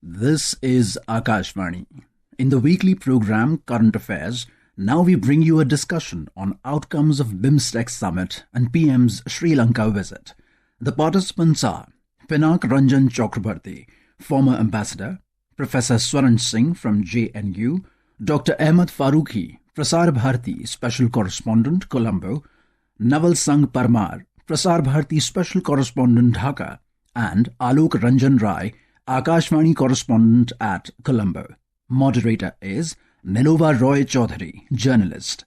This is Akashvani. In the weekly program Current Affairs, now we bring you a discussion on outcomes of BIMSTEC Summit and PM's Sri Lanka visit. The participants are Pinak Ranjan Chakrabarti, former ambassador, Professor Swaran Singh from JNU, Dr. Ahmed Farooqi, Prasar Bharati Special Correspondent, Colombo, Naval Sangh Parmar, Prasar Bharati Special Correspondent, Dhaka, and Alok Ranjan Rai, Akashvani Correspondent at Colombo. Moderator is Ninova Roy Chaudhary, journalist.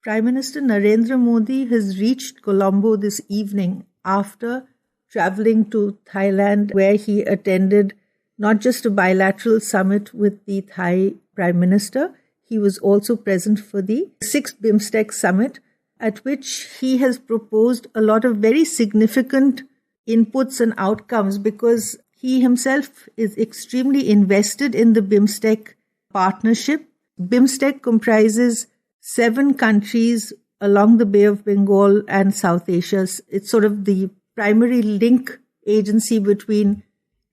Prime Minister Narendra Modi has reached Colombo this evening after travelling to Thailand, where he attended not just a bilateral summit with the Thai Prime Minister, he was also present for the 6th BIMSTEC Summit, at which he has proposed a lot of very significant inputs and outcomes because he himself is extremely invested in the BIMSTEC partnership. BIMSTEC comprises 7 countries along the Bay of Bengal and South Asia. It's sort of the primary link agency between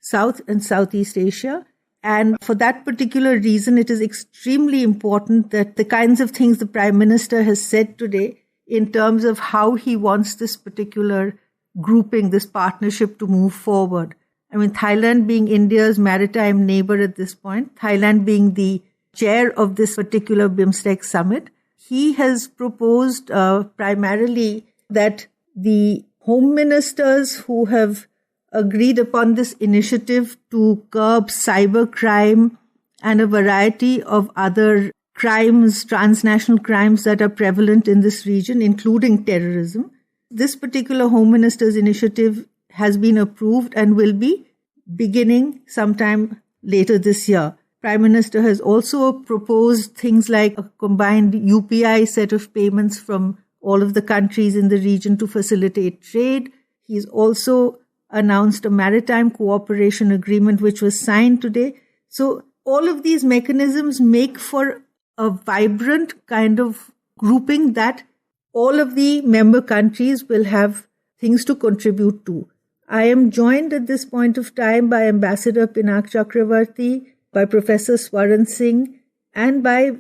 South and Southeast Asia. And for that particular reason, it is extremely important that the kinds of things the Prime Minister has said today in terms of how he wants this particular grouping, this partnership to move forward. I mean, Thailand being India's maritime neighbor at this point, Thailand being the chair of this particular BIMSTEC summit, he has proposed primarily that the home ministers who have agreed upon this initiative to curb cybercrime and a variety of other crimes, transnational crimes that are prevalent in this region, including terrorism. This particular Home Minister's initiative has been approved and will be beginning sometime later this year. Prime Minister has also proposed things like a combined UPI set of payments from all of the countries in the region to facilitate trade. He's also announced a maritime cooperation agreement which was signed today. So all of these mechanisms make for a vibrant kind of grouping that all of the member countries will have things to contribute to. I am joined at this point of time by Ambassador Pinak Chakrabarti, by Professor Swaran Singh, and by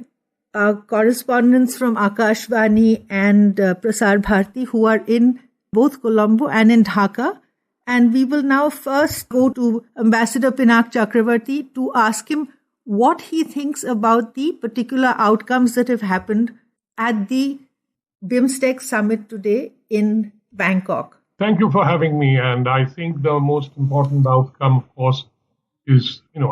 our correspondents from Akashvani and Prasar Bharati, who are in both Colombo and in Dhaka. And we will now first go to Ambassador Pinak Chakrabarti to ask him what he thinks about the particular outcomes that have happened at the BIMSTEC summit today in Bangkok. Thank you for having me. And I think the most important outcome, of course, is, and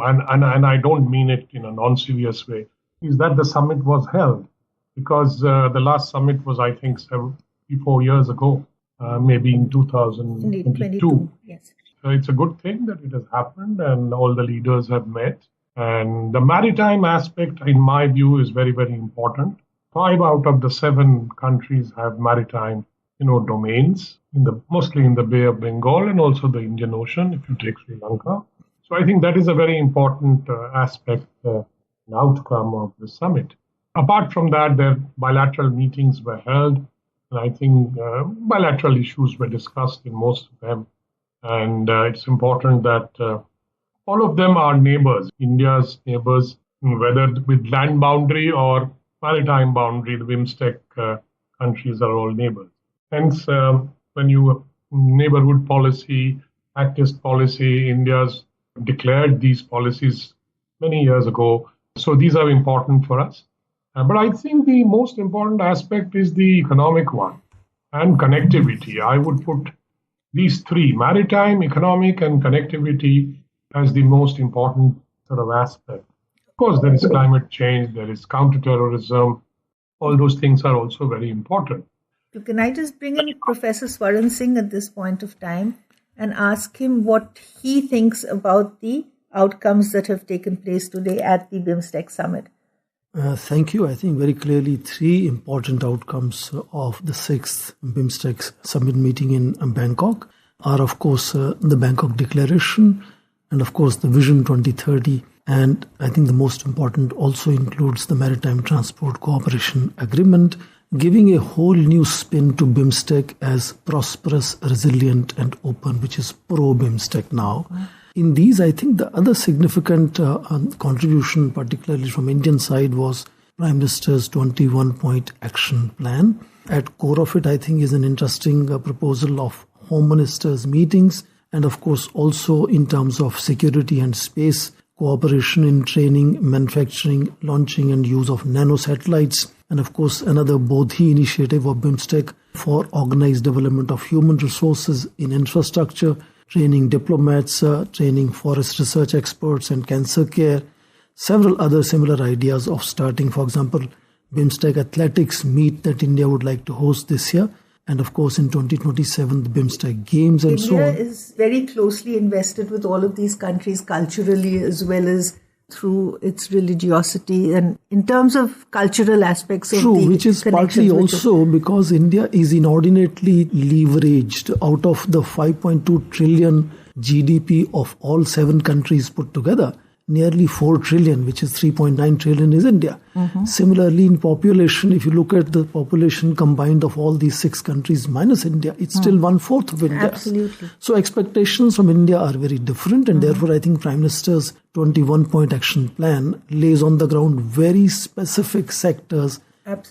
I don't mean it in a non-serious way, is that the summit was held. Because the last summit was, I think, 4 years ago, maybe in 2022. Yes. So it's a good thing that it has happened and all the leaders have met. And the maritime aspect, in my view, is very, very important. 5 out of the 7 countries have maritime domains, mostly in the Bay of Bengal and also the Indian Ocean, if you take Sri Lanka. So I think that is a very important aspect and outcome of the summit. Apart from that, there bilateral meetings were held, and I think bilateral issues were discussed in most of them. And it's important that all of them are neighbors, India's neighbors, whether with land boundary or maritime boundary, the BIMSTEC countries are all neighbors. Hence, when you neighborhood policy, Act-East policy, India's declared these policies many years ago. So these are important for us. But I think the most important aspect is the economic one and connectivity. I would put these 3, maritime, economic, and connectivity, as the most important sort of aspect. Of course, there is climate change, there is counterterrorism. All those things are also very important. Can I just bring in Professor Swaran Singh at this point of time and ask him what he thinks about the outcomes that have taken place today at the BIMSTEC summit? Thank you. I think very clearly 3 important outcomes of the 6th BIMSTEC summit meeting in Bangkok are, of course, the Bangkok Declaration and, of course, the Vision 2030. And I think the most important also includes the Maritime Transport Cooperation Agreement, giving a whole new spin to BIMSTEC as prosperous, resilient and open, which is pro-BIMSTEC now. in these, I think the other significant contribution, particularly from Indian side, was Prime Minister's 21-point action plan. At core of it, I think, is an interesting proposal of Home Ministers' meetings, and of course also in terms of security and space, cooperation in training, manufacturing, launching and use of nanosatellites, and of course another Bodhi initiative of BIMSTEC for organized development of human resources in infrastructure, training diplomats, training forest research experts and cancer care. Several other similar ideas of starting, for example, BIMSTEC athletics meet that India would like to host this year. And of course, in 2027, the BIMSTEC Games and so on. India is very closely invested with all of these countries culturally as well as through its religiosity and in terms of cultural aspects of True, which is partly also because India is inordinately leveraged out of the 5.2 trillion GDP of all 7 countries put together. Nearly 4 trillion, which is 3.9 trillion, is India. Similarly, in population, if you look at the population combined of all these 6 countries minus India, it's still 1/4 of India. Absolutely. So expectations from India are very different, and therefore I think Prime Minister's 21-point action plan lays on the ground very specific sectors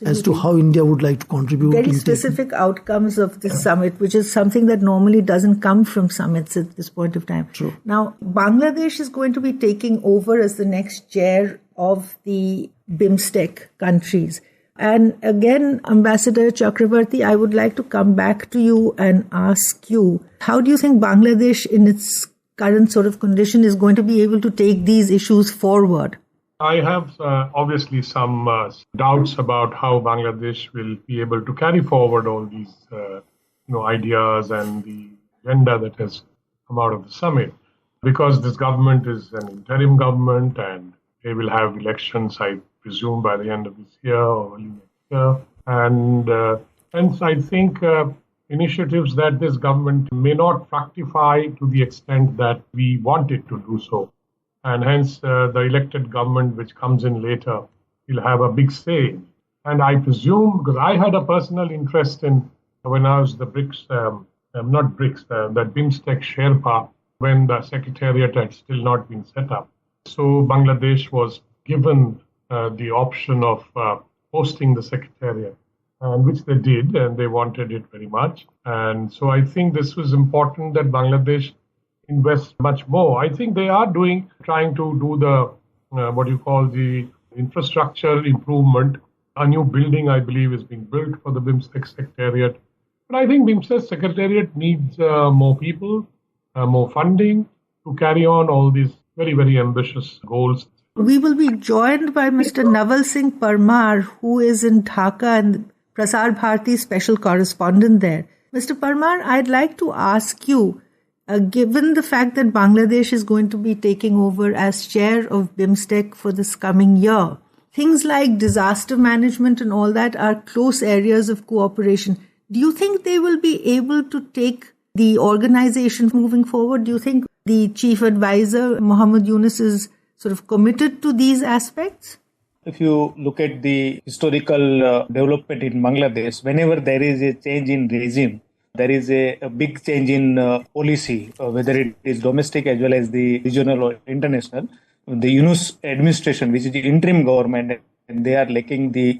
as to how India would like to contribute. Very specific outcomes of this summit, which is something that normally doesn't come from summits at this point of time. True. Now, Bangladesh is going to be taking over as the next chair of the BIMSTEC countries. And again, Ambassador Chakravarti, I would like to come back to you and ask you, how do you think Bangladesh in its current sort of condition is going to be able to take these issues forward? I have obviously some doubts about how Bangladesh will be able to carry forward all these ideas and the agenda that has come out of the summit, because this government is an interim government and they will have elections, I presume, by the end of this year or early next year. And hence, I think initiatives that this government may not fructify to the extent that we want it to do so. And hence, the elected government, which comes in later, will have a big say. And I presume, because I had a personal interest in when I was the BRICS, that BIMSTEC Sherpa, when the secretariat had still not been set up. So Bangladesh was given the option of hosting the secretariat, and which they did, and they wanted it very much. And so I think this was important that Bangladesh invest much more. I think they are trying to do the infrastructure improvement. A new building, I believe, is being built for the BIMSTEC Secretariat. But I think BIMSTEC Secretariat needs more people, more funding to carry on all these very, very ambitious goals. We will be joined by Mr. Naval Singh Parmar, who is in Dhaka and Prasar Bharati special correspondent there. Mr. Parmar, I'd like to ask you, given the fact that Bangladesh is going to be taking over as chair of BIMSTEC for this coming year, things like disaster management and all that are close areas of cooperation. Do you think they will be able to take the organization moving forward? Do you think the chief advisor, Muhammad Yunus, is sort of committed to these aspects? If you look at the historical development in Bangladesh, whenever there is a change in regime, there is a big change in policy, whether it is domestic as well as the regional or international. The Yunus administration, which is the interim government, and they are lacking the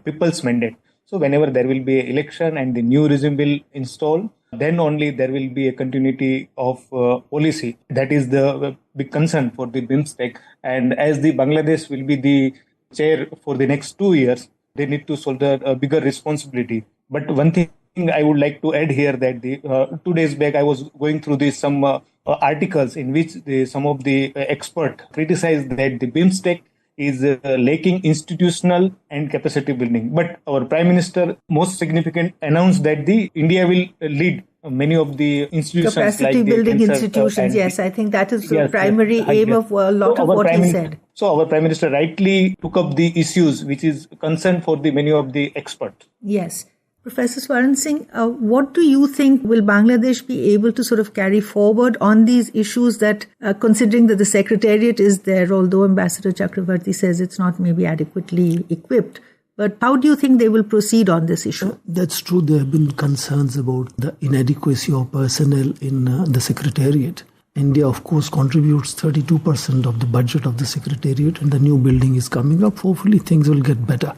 people's mandate. So whenever there will be an election and the new regime will install, then only there will be a continuity of policy. That is the big concern for the BIMSTEC. And as the Bangladesh will be the chair for the next 2 years, they need to shoulder a bigger responsibility. But one thing I would like to add here that 2 days back I was going through some articles in which some of the experts criticized that the BIMSTEC is lacking institutional and capacity building. But our Prime Minister, most significant, announced that India will lead many of the institutions capacity like building cancer, institutions. Yes, I think that is the primary aim of a lot of what he said. So our Prime Minister rightly took up the issues which is concern for the many of the experts. Yes. Professor Swaran Singh, what do you think will Bangladesh be able to sort of carry forward on these issues that, considering that the Secretariat is there, although Ambassador Chakravarti says it's not maybe adequately equipped, but how do you think they will proceed on this issue? That's true. There have been concerns about the inadequacy of personnel in the Secretariat. India, of course, contributes 32% of the budget of the Secretariat, and the new building is coming up. Hopefully, things will get better.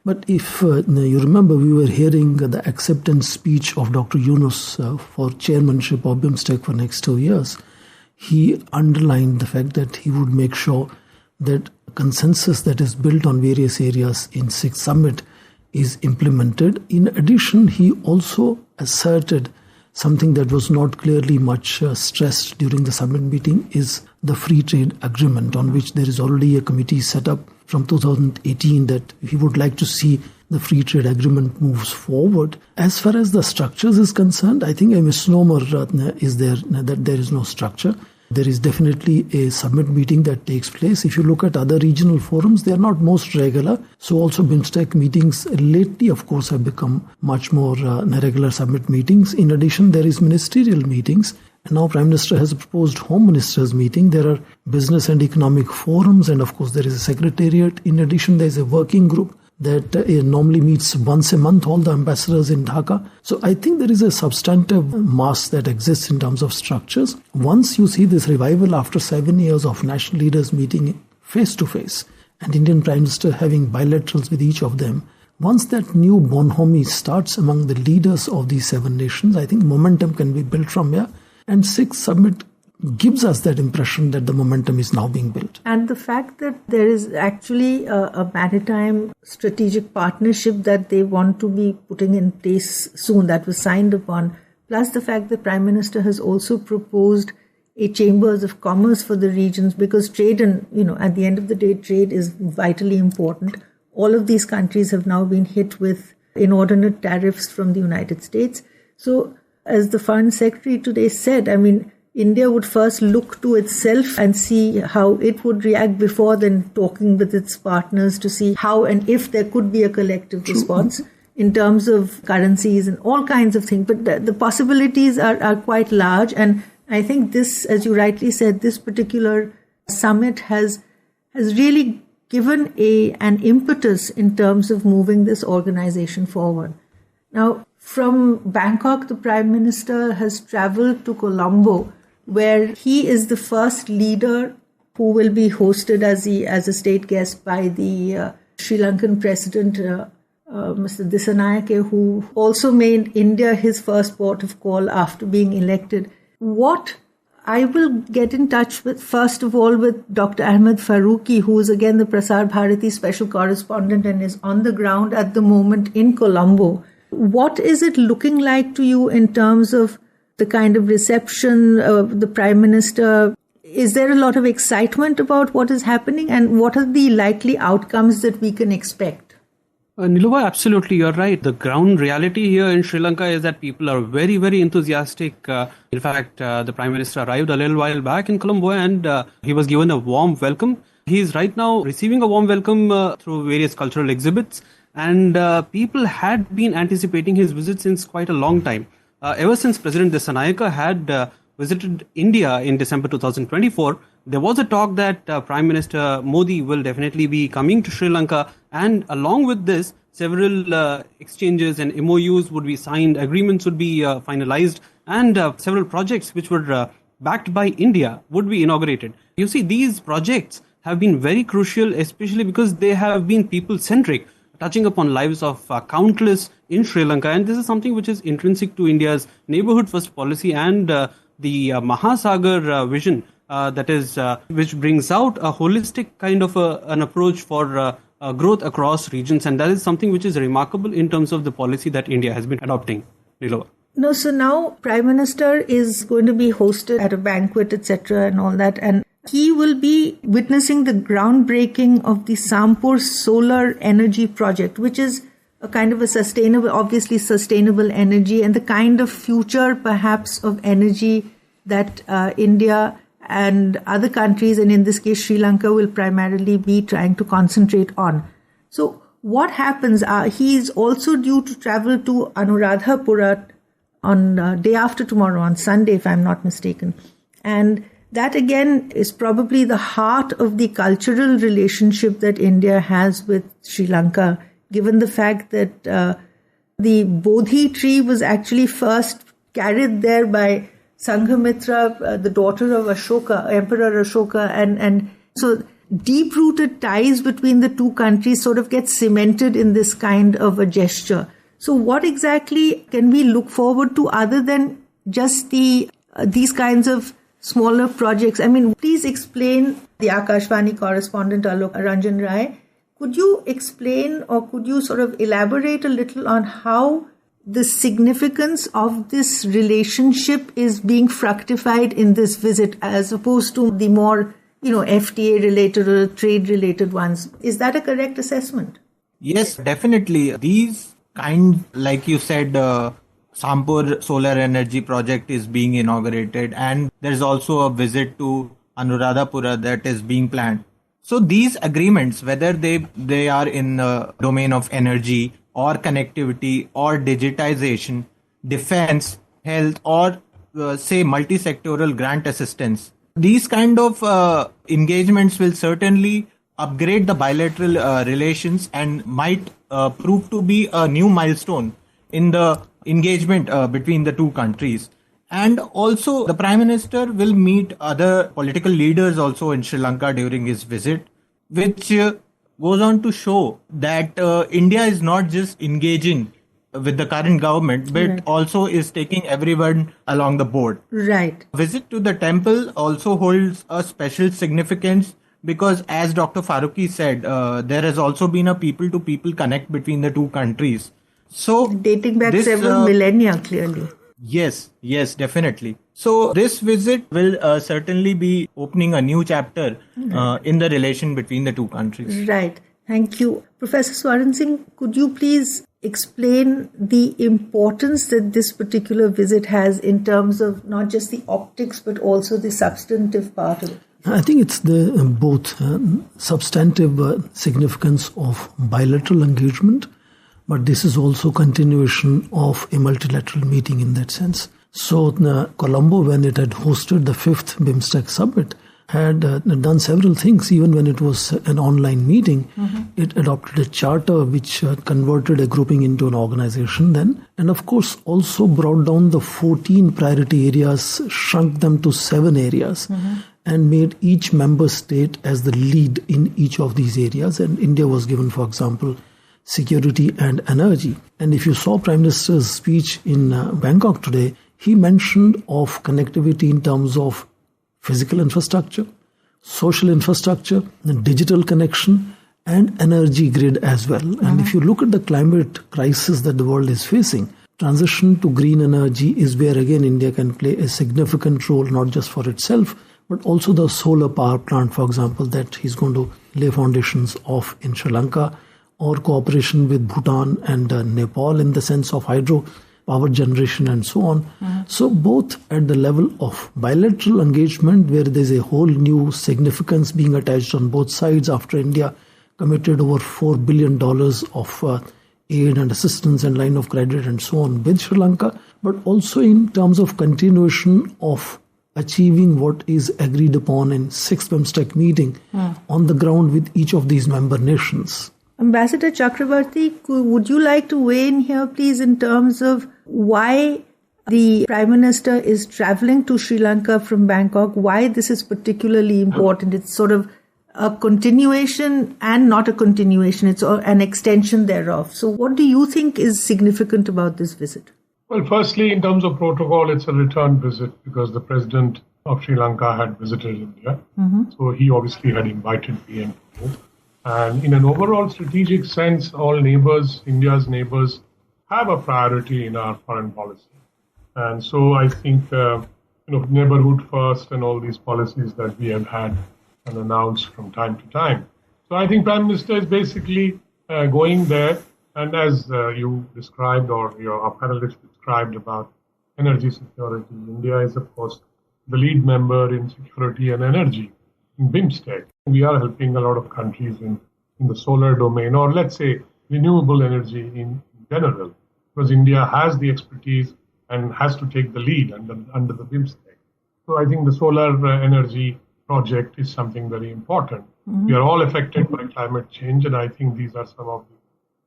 But if you remember, we were hearing the acceptance speech of Dr. Yunus for chairmanship of BIMSTEC for next 2 years. He underlined the fact that he would make sure that consensus that is built on various areas in 6th Summit is implemented. In addition, he also asserted something that was not clearly much stressed during the summit meeting is the free trade agreement, on which there is already a committee set up from 2018 that he would like to see the free trade agreement moves forward. As far as the structures is concerned, I think a misnomer is there that there is no structure. There is definitely a summit meeting that takes place. If you look at other regional forums, they are not most regular. So also BIMSTEC meetings lately, of course, have become much more regular summit meetings. In addition, there is ministerial meetings. And now Prime Minister has proposed Home Ministers meeting. There are business and economic forums. And of course, there is a secretariat. In addition, there is a working group that normally meets once a month, all the ambassadors in Dhaka. So I think there is a substantive mass that exists in terms of structures. Once you see this revival after 7 years of national leaders meeting face to face and Indian Prime Minister having bilaterals with each of them, once that new bonhomie starts among the leaders of these 7 nations, I think momentum can be built from here. And 6th Summit gives us that impression that the momentum is now being built. And the fact that there is actually a maritime strategic partnership that they want to be putting in place soon, that was signed upon, plus the fact that Prime Minister has also proposed a chambers of commerce for the regions, because trade and, at the end of the day, trade is vitally important. All of these countries have now been hit with inordinate tariffs from the United States. So as the Foreign Secretary today said, India would first look to itself and see how it would react before then talking with its partners to see how and if there could be a collective response in terms of currencies and all kinds of things. But the possibilities are quite large. And I think this, as you rightly said, this particular summit has really given an impetus in terms of moving this organization forward. Now, from Bangkok, the Prime Minister has traveled to Colombo, where he is the first leader who will be hosted as a state guest by the Sri Lankan President, Mr. Dissanayake, who also made India his first port of call after being elected. What I will get in touch with, first of all, with Dr. Ahmed Faruqi, who is again the Prasar Bharati special correspondent and is on the ground at the moment in Colombo. What is it looking like to you in terms of the kind of reception of the Prime Minister? Is there a lot of excitement about what is happening, and what are the likely outcomes that we can expect? Niluva, absolutely, you're right. The ground reality here in Sri Lanka is that people are very, very enthusiastic. In fact, the Prime Minister arrived a little while back in Colombo and he was given a warm welcome. He is right now receiving a warm welcome through various cultural exhibits, and people had been anticipating his visit since quite a long time. Ever since President Dissanayake had visited India in December 2024, there was a talk that Prime Minister Modi will definitely be coming to Sri Lanka, and along with this, several exchanges and MOUs would be signed, agreements would be finalized, and several projects which were backed by India would be inaugurated. You see, these projects have been very crucial, especially because they have been people-centric, touching upon lives of countless in Sri Lanka, and this is something which is intrinsic to India's neighborhood-first policy and the Mahasagar vision, that is, which brings out a holistic kind of an approach for growth across regions, and that is something which is remarkable in terms of the policy that India has been adopting. Nilova. No, so now Prime Minister is going to be hosted at a banquet, etc., and all that, and he will be witnessing the groundbreaking of the Sampur solar energy project, which is a kind of a sustainable energy, and the kind of future perhaps of energy that India and other countries, and in this case Sri Lanka, will primarily be trying to concentrate on. So what happens? He is also due to travel to Anuradhapura on day after tomorrow, on Sunday, if I'm not mistaken. And that again is probably the heart of the cultural relationship that India has with Sri Lanka, given the fact that the Bodhi tree was actually first carried there by Sanghamitra, the daughter of Ashoka, Emperor Ashoka, and so deep-rooted ties between the two countries sort of get cemented in this kind of a gesture. So what exactly can we look forward to other than just these kinds of smaller projects? I mean, please explain, the Akashvani correspondent Alok Ranjan Rai, could you explain or could you sort of elaborate a little on how the significance of this relationship is being fructified in this visit as opposed to the more, FTA related or trade related ones? Is that a correct assessment? Yes, definitely. These kind, like you said, Sampur solar energy project is being inaugurated, and there's also a visit to Anuradhapura that is being planned. So these agreements, whether they are in the domain of energy or connectivity or digitization, defense, health, or say multi-sectoral grant assistance, these kind of engagements will certainly upgrade the bilateral relations and might prove to be a new milestone in the engagement between the two countries. And also the Prime Minister will meet other political leaders also in Sri Lanka during his visit, which goes on to show that India is not just engaging with the current government, but also is taking everyone along the board. Right. Visit to the temple also holds a special significance because, as Dr. Faruqi said, there has also been a people-to-people connect between the two countries. So dating back several millennia, clearly. Yes, definitely. So this visit will certainly be opening a new chapter in the relation between the two countries. Right. Thank you. Professor Swaran Singh, could you please explain the importance that this particular visit has in terms of not just the optics, but also the substantive part of it? I think it's the both substantive significance of bilateral engagement, but this is also continuation of a multilateral meeting in that sense. So Colombo, when it had hosted the 5th BIMSTEC summit, had done several things. Even when it was an online meeting, it adopted a charter which converted a grouping into an organization then. And of course, also brought down the 14 priority areas, shrunk them to 7 areas, and made each member state as the lead in each of these areas. And India was given, for example, security and energy. And if you saw Prime Minister's speech in Bangkok today, he mentioned of connectivity in terms of physical infrastructure, social infrastructure, the digital connection, and energy grid as well. And if you look at the climate crisis that the world is facing, transition to green energy is where again India can play a significant role, not just for itself, but also the solar power plant, for example, that he's going to lay foundations of in Sri Lanka, or cooperation with Bhutan and Nepal in the sense of hydro power generation and so on. So both at the level of bilateral engagement, where there's a whole new significance being attached on both sides after India committed over $4 billion of aid and assistance and line of credit and so on with Sri Lanka, but also in terms of continuation of achieving what is agreed upon in 6th BIMSTEC meeting on the ground with each of these member nations. Ambassador Chakrabarti, would you like to weigh in here, please, in terms of why the Prime Minister is traveling to Sri Lanka from Bangkok, why this is particularly important? It's sort of a continuation and not a continuation. It's an extension thereof. So what do you think is significant about this visit? Well, firstly, in terms of protocol, it's a return visit because the President of Sri Lanka had visited India. So he obviously had invited PM to go. And in an overall strategic sense, all neighbors, India's neighbors, have a priority in our foreign policy. And so I think, neighborhood first and all these policies that we have had and announced from time to time. So I think Prime Minister is basically going there. And as you described, or our panelists described about energy security, India is, of course, the lead member in security and energy in BIMSTEC. We are helping a lot of countries in the solar domain, or let's say renewable energy in general, because India has the expertise and has to take the lead under the BIMSTEC. So I think the solar energy project is something very important. We are all affected by climate change, and I think these are some of the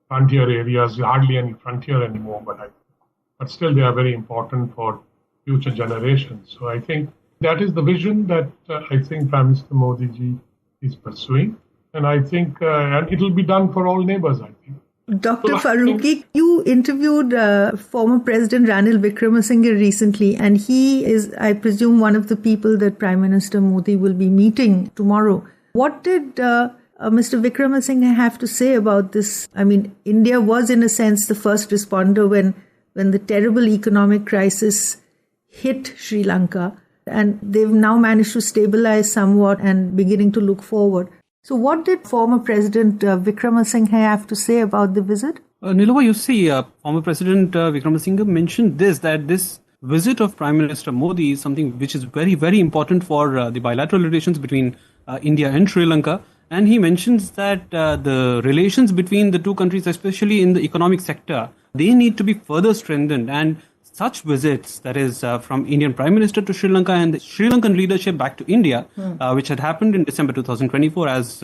frontier areas, hardly any frontier anymore, but still they are very important for future generations. So I think that is the vision that I think Prime Minister Modi ji is pursuing. And I think, and it will be done for all neighbors, I think. Dr. Farooqi, you interviewed former President Ranil Wickremesinghe recently, and he is, I presume, one of the people that Prime Minister Modi will be meeting tomorrow. What did Mr. Wickremesinghe have to say about this? I mean, India was, in a sense, the first responder when the terrible economic crisis hit Sri Lanka, and they've now managed to stabilize somewhat and beginning to look forward. So what did former President Wickremesinghe have to say about the visit? Nilova, you see, former President Wickremesinghe mentioned that this visit of Prime Minister Modi is something which is very, very important for the bilateral relations between India and Sri Lanka. And he mentions that the relations between the two countries, especially in the economic sector, they need to be further strengthened. And such visits, that is from Indian Prime Minister to Sri Lanka and the Sri Lankan leadership back to India, which had happened in December 2024, as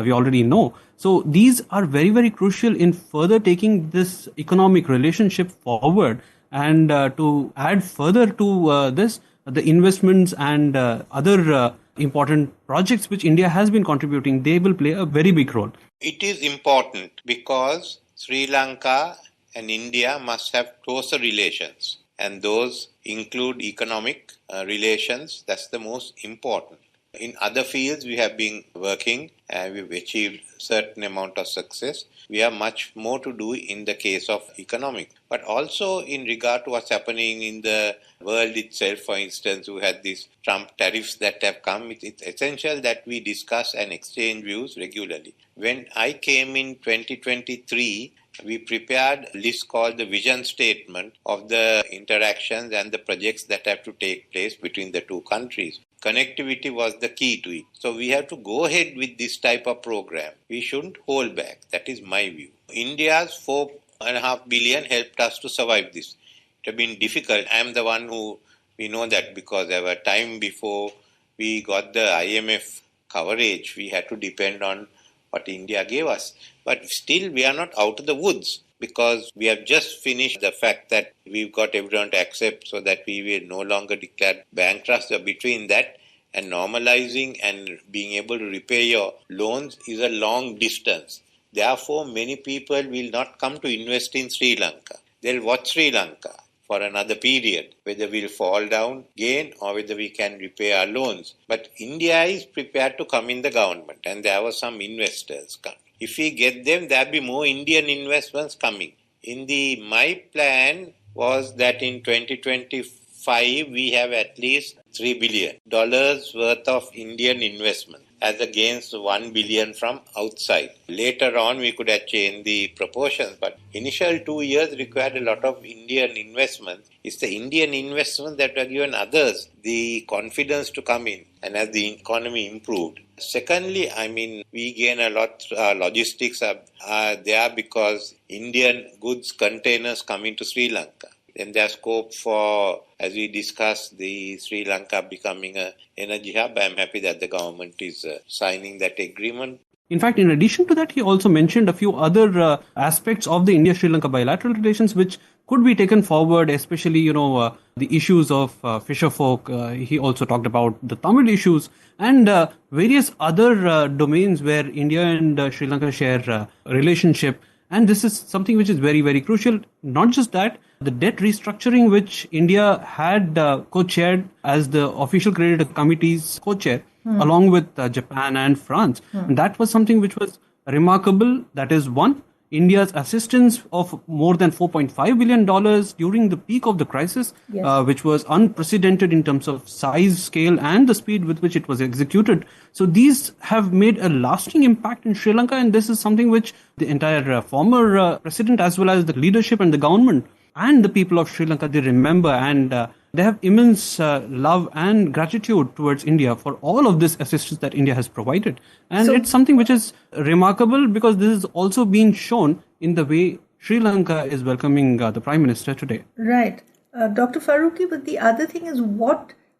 we already know. So these are very, very crucial in further taking this economic relationship forward. And to add further to this, the investments and other important projects which India has been contributing, they will play a very big role. It is important because Sri Lanka and India must have closer relations, and those include economic relations. That's the most important. In other fields, we have been working and we've achieved certain amount of success. We have much more to do in the case of economic, but also in regard to what's happening in the world itself. For instance, we had these Trump tariffs that have come. It's essential that we discuss and exchange views regularly. When I came in 2023, we prepared a list called the vision statement of the interactions and the projects that have to take place between the two countries. Connectivity was the key to it. So we have to go ahead with this type of program. We shouldn't hold back. That is my view. India's $4.5 billion helped us to survive this. It has been difficult. I am the one we know that because there were time before we got the IMF coverage, we had to depend on what India gave us. But still, we are not out of the woods because we have just finished the fact that we've got everyone to accept so that we will no longer declare bankruptcy. So between that and normalizing and being able to repay your loans is a long distance. Therefore, many people will not come to invest in Sri Lanka. They'll watch Sri Lanka for another period, whether we'll fall down again or whether we can repay our loans. But India is prepared to come in the government, and there were some investors coming. If we get them, there'll be more Indian investments coming. My plan was that in 2025, we have at least $3 billion worth of Indian investment as against $1 billion from outside. Later on, we could have changed the proportions, but initial 2 years required a lot of Indian investment. It's the Indian investment that have given others the confidence to come in, and as the economy improved. Secondly, we gain a lot. Logistics are there because Indian goods containers come into Sri Lanka. Then there's scope for, as we discussed, the Sri Lanka becoming an energy hub. I'm happy that the government is signing that agreement. In fact, in addition to that, he also mentioned a few other aspects of the India-Sri Lanka bilateral relations which could be taken forward, especially, the issues of fisher folk. He also talked about the Tamil issues and various other domains where India and Sri Lanka share relationship. And this is something which is very, very crucial. Not just that, the debt restructuring which India had co-chaired as the official credit committee's co-chair, along with Japan and France. And that was something which was remarkable. That is one, India's assistance of more than $4.5 billion during the peak of the crisis, which was unprecedented in terms of size, scale, and the speed with which it was executed. So these have made a lasting impact in Sri Lanka, and this is something which the entire former president as well as the leadership and the government and the people of Sri Lanka, they remember, and they have immense love and gratitude towards India for all of this assistance that India has provided. And it's something which is remarkable because this is also being shown in the way Sri Lanka is welcoming the Prime Minister today. Right. Dr. Farooqi, but the other thing is,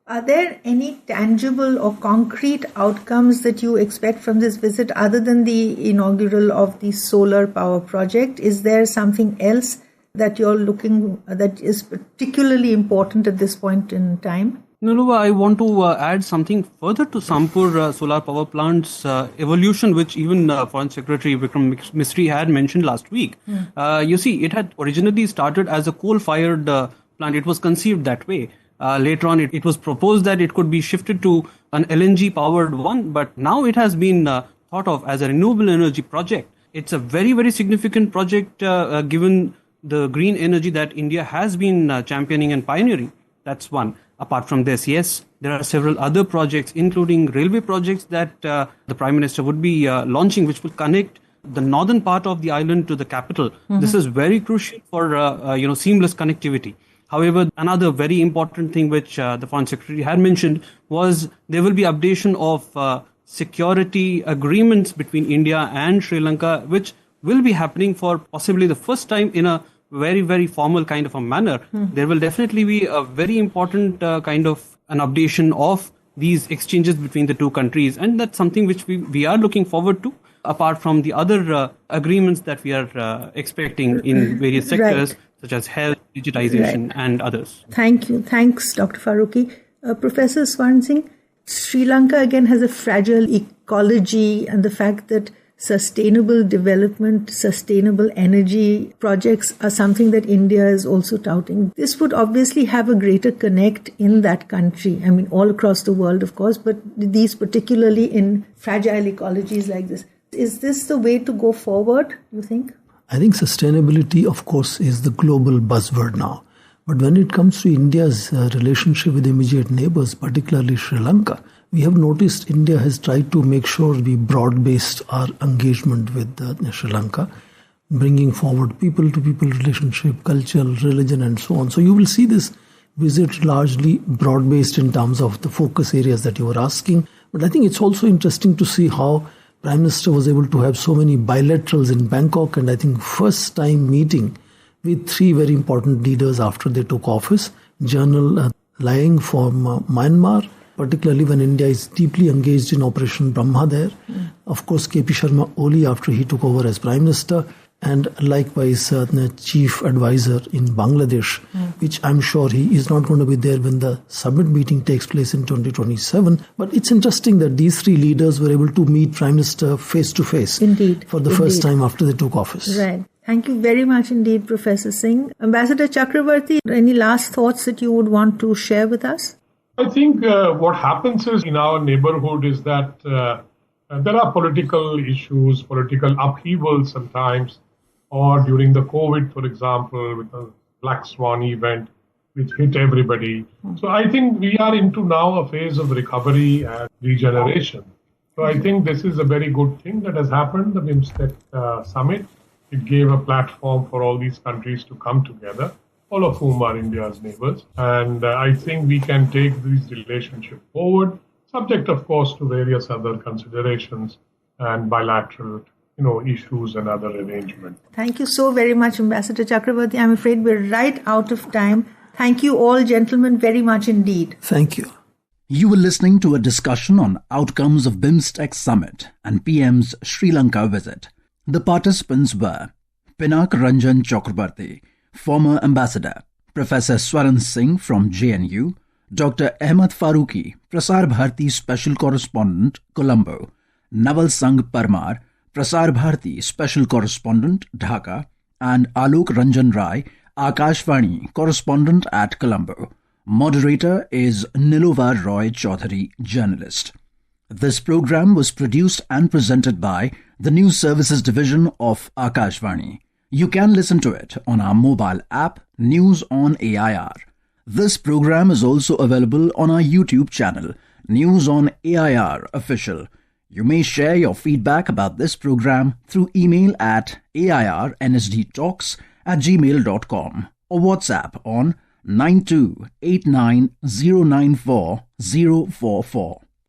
are there any tangible or concrete outcomes that you expect from this visit other than the inaugural of the solar power project? Is there something else that you're looking, that is particularly important at this point in time? Niluva, I want to add something further to Sampur solar power plant's evolution, which even Foreign Secretary Vikram Misri had mentioned last week. You see, it had originally started as a coal-fired plant. It was conceived that way. Later on, it was proposed that it could be shifted to an LNG-powered one, but now it has been thought of as a renewable energy project. It's a very, very significant project given the green energy that India has been championing and pioneering. That's one. Apart from this, yes, there are several other projects, including railway projects that the Prime Minister would be launching, which will connect the northern part of the island to the capital. This is very crucial for seamless connectivity. However, another very important thing which the Foreign Secretary had mentioned was there will be updation of security agreements between India and Sri Lanka, which will be happening for possibly the first time in a very, very formal kind of a manner. There will definitely be a very important kind of an updation of these exchanges between the two countries. And that's something which we are looking forward to, apart from the other agreements that we are expecting in various sectors, such as health, digitization, and others. Thank you. Thanks, Dr. Farooqi. Professor Swaran Singh, Sri Lanka again has a fragile ecology, and the fact that sustainable development, sustainable energy projects are something that India is also touting. This would obviously have a greater connect in that country. I mean, all across the world, of course, but these particularly in fragile ecologies like this. Is this the way to go forward, you think? I think sustainability, of course, is the global buzzword now. But when it comes to India's relationship with immediate neighbors, particularly Sri Lanka, we have noticed India has tried to make sure we broad-based our engagement with Sri Lanka, bringing forward people-to-people relationship, cultural, religion, and so on. So you will see this visit largely broad-based in terms of the focus areas that you were asking. But I think it's also interesting to see how Prime Minister was able to have so many bilaterals in Bangkok, and I think first time meeting with three very important leaders after they took office. General Laing from Myanmar, particularly when India is deeply engaged in Operation Brahma there. Of course, KP Sharma Oli after he took over as Prime Minister, and likewise the Chief Advisor in Bangladesh, which I'm sure he is not going to be there when the summit meeting takes place in 2027. But it's interesting that these three leaders were able to meet Prime Minister face to face for the first time after they took office. Right. Thank you very much indeed, Professor Singh. Ambassador Chakravarti, any last thoughts that you would want to share with us? I think what happens is in our neighborhood is that there are political issues, political upheavals sometimes, or during the COVID, for example, with the Black Swan event, which hit everybody. So I think we are into now a phase of recovery and regeneration. So I think this is a very good thing that has happened, the BIMSTEC summit. It gave a platform for all these countries to come together, all of whom are India's neighbors. And I think we can take this relationship forward, subject, of course, to various other considerations and bilateral issues and other arrangements. Thank you so very much, Ambassador Chakravarti. I'm afraid we're right out of time. Thank you all, gentlemen, very much indeed. Thank you. You were listening to a discussion on outcomes of BIMSTEC summit and PM's Sri Lanka visit. The participants were Pinak Ranjan Chakrabarti, former ambassador, Professor Swaran Singh from JNU, Dr. Ahmed Farooqi, Prasar Bharati Special Correspondent, Colombo, Naval Sangh Parmar, Prasar Bharati Special Correspondent, Dhaka, and Alok Ranjan Rai, Akashvani Correspondent at Colombo. Moderator is Nilovar Roy Chaudhary, journalist. This program was produced and presented by the News Services Division of Akashvani. You can listen to it on our mobile app, News on AIR. This program is also available on our YouTube channel, News on AIR Official. You may share your feedback about this program through email at airnsdtalks@gmail.com or WhatsApp on 9289094044.